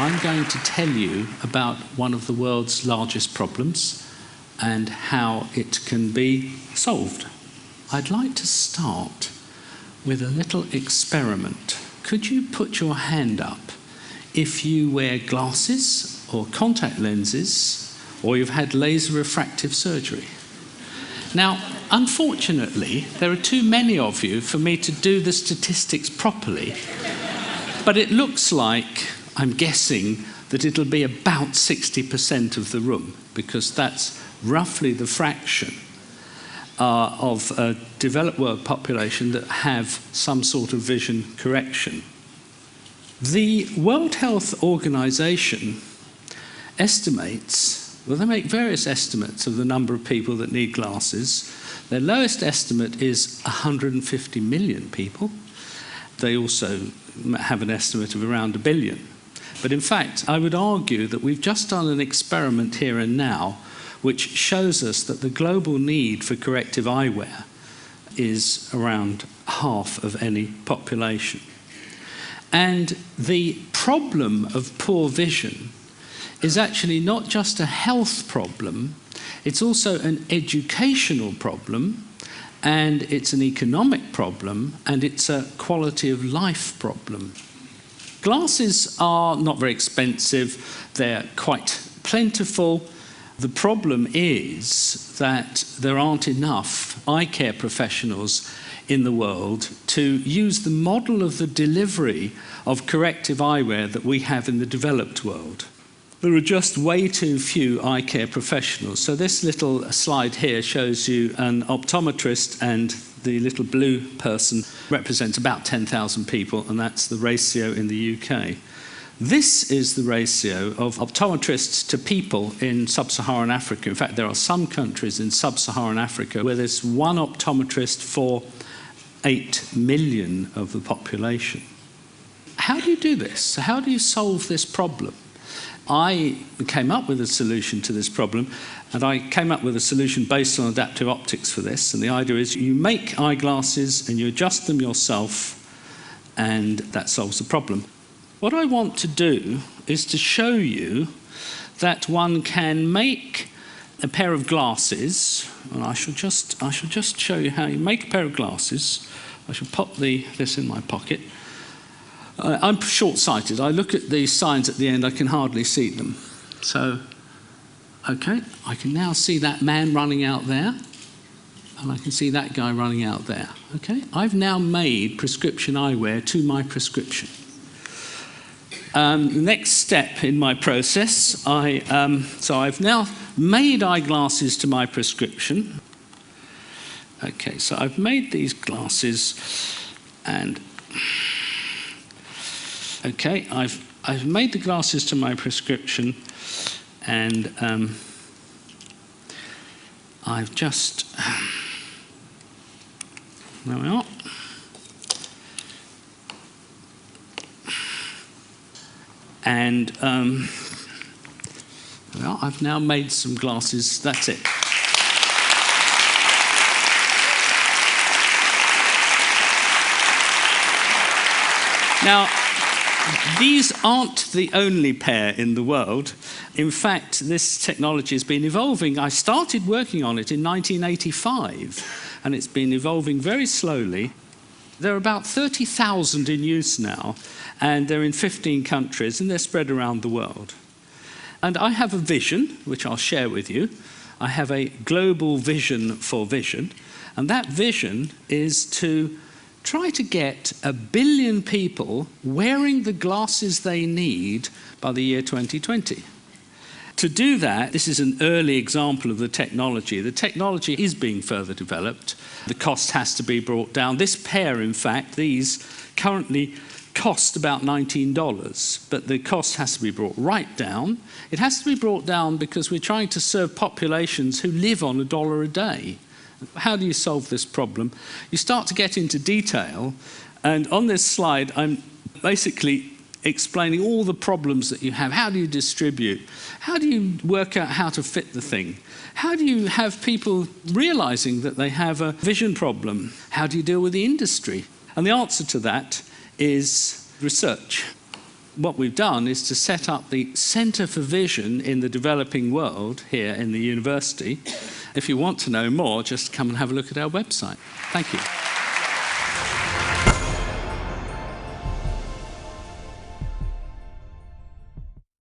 I'm going to tell you about one of the world's largest problems and how it can be solved. I'd like to start with a little experiment. Could you put your hand up if you wear glasses or contact lenses or you've had laser refractive surgery? Now, unfortunately, there are too many of you for me to do the statistics properly, but it looks like, I'm guessing, that it'll be about 60% of the room, because that's roughly the fraction of a developed world population that have some sort of vision correction. The World Health Organization estimates, well, they make various estimates of the number of people that need glasses. Their lowest estimate is 150 million people. They also have an estimate of around 1 billion. But in fact, I would argue that we've just done an experiment here and now which shows us that the global need for corrective eyewear is around half of any population. And the problem of poor vision is actually not just a health problem, it's also an educational problem, and it's an economic problem, and it's a quality of life problem. Glasses are not very expensive, they're quite plentiful. The problem is that there aren't enough eye care professionals in the world to use the model of the delivery of corrective eyewear that we have in the developed world. There are just way too few eye care professionals. So this little slide here shows you an optometrist, and the little blue person represents about 10,000 people, and that's the ratio in the UK. This is the ratio of optometrists to people in sub-Saharan Africa. In fact, there are some countries in sub-Saharan Africa where there's one optometrist for 8 million of the population. How do you do this? How do you solve this problem? I came up with a solution to this problem, and I came up with a solution based on adaptive optics for this. And the idea is you make eyeglasses and you adjust them yourself, and that solves the problem. What I want to do is to show you that one can make a pair of glasses, and I shall just show you how you make a pair of glasses. I shall pop this in my pocket. I'm short-sighted. I look at the signs at the end, I can hardly see them. So, okay, I can now see that man running out there, and I can see that guy running out there. Okay, I've now made prescription eyewear to my prescription. The next step in my process, so I've now made eyeglasses to my prescription. Okay, so I've made these glasses, and okay, I've made the glasses to my prescription, and I've just there we are. And well, I've now made some glasses. That's it. Now, these aren't the only pair in the world. In fact, this technology has been evolving. I started working on it in 1985, and it's been evolving very slowly. There are about 30,000 in use now, and they're in 15 countries, and they're spread around the world. And I have a vision, which I'll share with you. I have a global vision for vision, and that vision is to try to get 1 billion people wearing the glasses they need by the year 2020. To do that, this is an early example of the technology. The technology is being further developed. The cost has to be brought down. This pair, in fact, these currently cost about $19, but the cost has to be brought right down. It has to be brought down because we're trying to serve populations who live on $1 a day. How do you solve this problem? You start to get into detail, and on this slide, I'm basically explaining all the problems that you have. How do you distribute? How do you work out how to fit the thing? How do you have people realizing that they have a vision problem? How do you deal with the industry? And the answer to that is research. what we've done is to set up the Centre for Vision in the developing world here in the university. If you want to know more, just come and have a look at our website. Thank you.